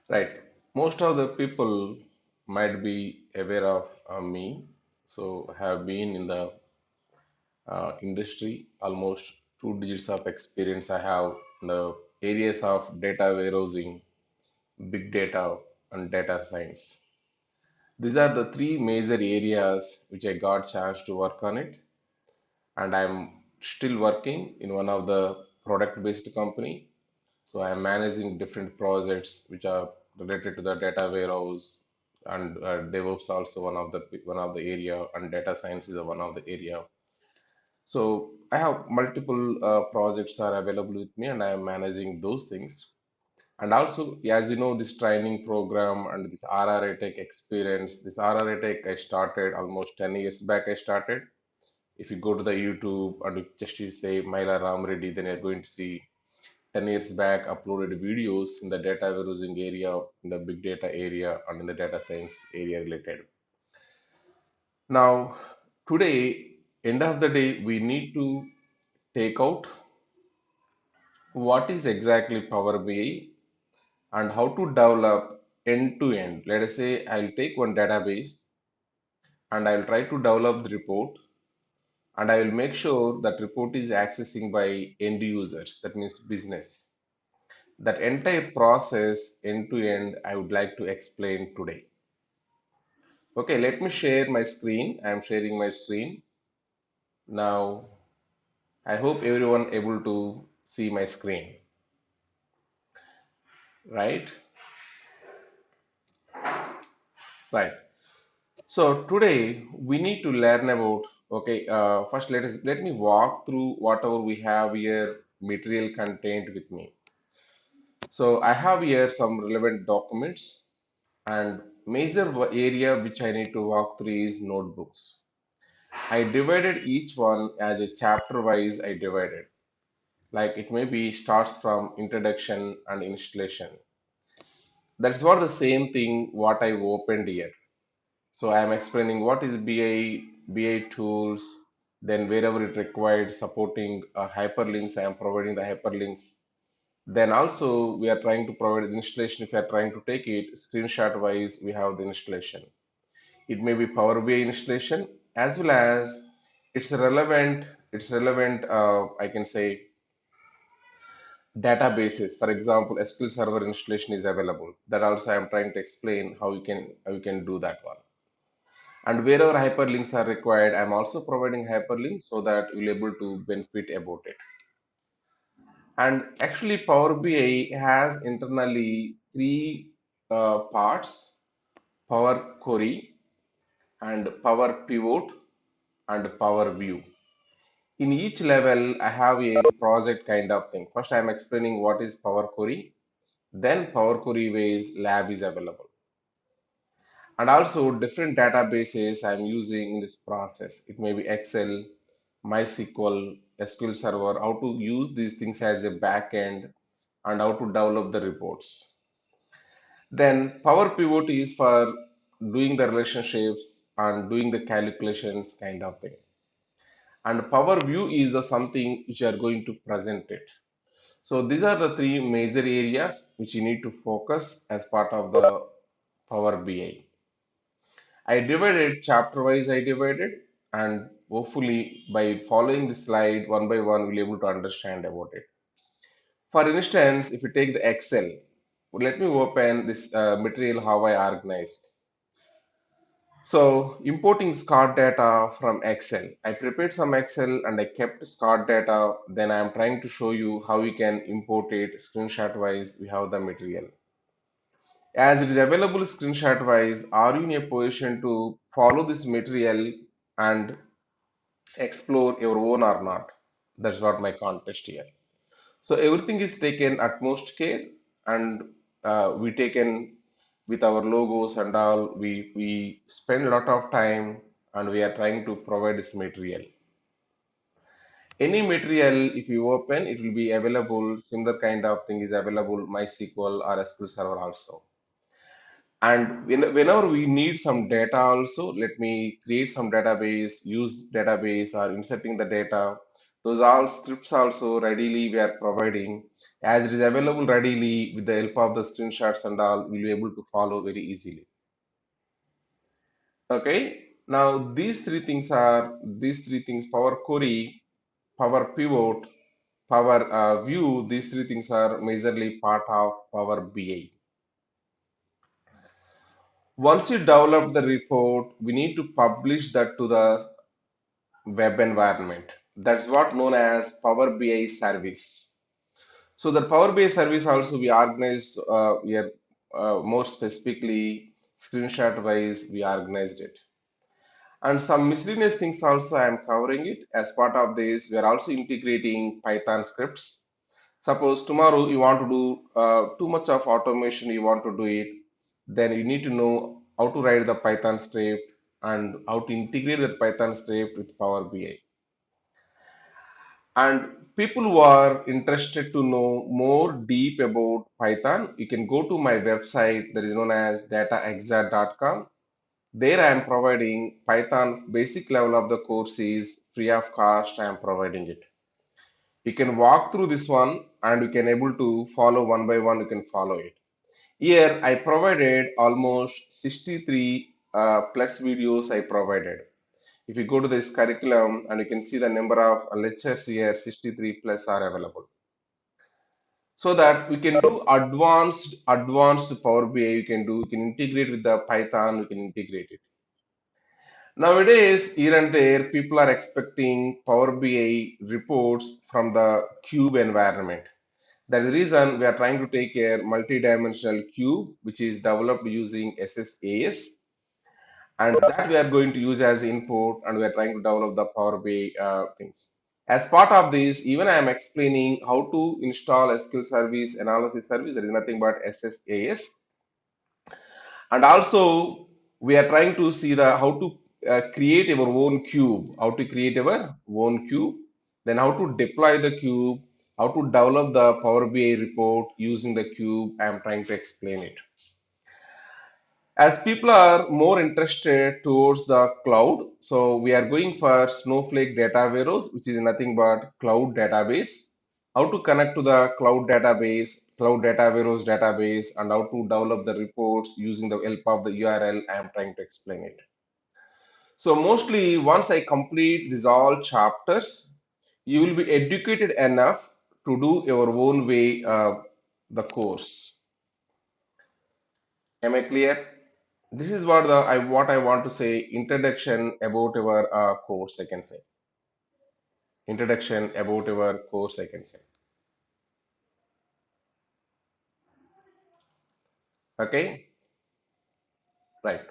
Right. Most of the people might be aware of me. So have been in the industry, almost 2 digits of experience I have in the areas of data warehousing, big data, and data science. These are the three major areas which I got chance to work on it, and I'm still working in one of the product-based company. So I'm managing different projects which are related to the data warehouse and DevOps also one of the area, and data science is one of the area. So I have multiple projects are available with me, and I am managing those things. And also, as you know, this training program and this RRA Tech experience, this RRA Tech I started almost 10 years back. I started. If you go to the YouTube and you say Myla Ramreddy, then you're going to see 10 years back uploaded videos in the data warehousing area, in the big data area, and in the data science area related. Now, today, end of the day, we need to take out what is exactly Power BI and how to develop end to end. Let us say I'll take one database and I'll try to develop the report, and I will make sure that report is accessing by end users, that means business. That entire process end to end, I would like to explain today. Okay, let me share my screen. I am sharing my screen. Now, I hope everyone able to see my screen, right? Right. So today we need to learn about, okay, first let me walk through whatever we have here, material content with me. So I have here some relevant documents, and major area which I need to walk through is notebooks. I divided each one as a chapter wise. I divided, like it may be starts from introduction and installation. That's what the same thing what I opened here. So I am explaining what is BI tools, then wherever it required supporting hyperlinks, I am providing the hyperlinks. Then also we are trying to provide the installation. If you are trying to take it screenshot wise, we have the installation. It may be Power BI installation as well as it's relevant, I can say, databases. For example, SQL Server installation is available. That also I am trying to explain how you can do that one. And wherever hyperlinks are required, I'm also providing hyperlinks so that you'll able to benefit about it. And actually, Power BI has internally three parts: Power Query and Power Pivot and Power View. In each level, I have a project kind of thing. First, I'm explaining what is Power Query. Then Power Query Ways Lab is available. And also different databases I'm using in this process. It may be Excel, MySQL, SQL Server, how to use these things as a backend and how to develop the reports. Then Power Pivot is for doing the relationships and doing the calculations kind of thing. And Power View is the something which you are going to present it. So these are the three major areas which you need to focus as part of the Power BI. I divided chapter wise, I divided, and hopefully by following the slide one by one, we'll be able to understand about it. For instance, if you take the Excel, let me open this material how I organized. So importing SCOT data from Excel. I prepared some Excel and I kept SCOT data. Then I am trying to show you how you can import it screenshot wise. We have the material. As it is available screenshot wise, are you in a position to follow this material and explore your own or not? That's what my contest here. So everything is taken utmost care, and we taken with our logos and all. We spend a lot of time, and we are trying to provide this material. Any material, if you open, it will be available. Similar kind of thing is available MySQL or SQL Server also. And whenever we need some data also, let me create some database, use database or inserting the data. Those all scripts also readily we are providing, as it is available readily with the help of the screenshots and all, we'll be able to follow very easily. Okay. Now these three things: Power Query, Power Pivot, Power View. These three things are majorly part of Power BI. Once you develop the report, we need to publish that to the web environment. That's what known as Power BI service. So the Power BI service also we organized here more specifically screenshot wise we organized it. And some miscellaneous things also I am covering it. As part of this, we are also integrating Python scripts. Suppose tomorrow you want to do too much of automation, you want to do it, then you need to know how to write the Python script and how to integrate that Python script with Power BI. And people who are interested to know more deep about Python, you can go to my website that is known as dataexa.com. There I am providing Python basic level of the course is free of cost. I am providing it. You can walk through this one and you can able to follow one by one. You can follow it. Here I provided almost 63 plus videos I provided. If you go to this curriculum and you can see the number of lectures here, 63 plus are available. So that we can do advanced Power BI. You can integrate with the Python. You can integrate it. Nowadays, here and there, people are expecting Power BI reports from the cube environment. That is the reason we are trying to take a multi-dimensional cube, which is developed using SSAS, and that we are going to use as input, and we are trying to develop the Power BI things. As part of this, even I am explaining how to install SQL Service Analysis Service. There is nothing but SSAS, and also we are trying to see the how to create our own cube, how to create our own cube, then how to deploy the cube, how to develop the Power BI report using the cube. I am trying to explain it. As people are more interested towards the cloud, so we are going for Snowflake data warehouse, which is nothing but cloud database. How to connect to the cloud database, cloud data warehouse database, and how to develop the reports using the help of the URL. I am trying to explain it. So mostly once I complete these all chapters, you will be educated enough to do your own way the course. Am I clear? This is what I want to say. Introduction about our course. I can say introduction about our course. I can say. Okay, right.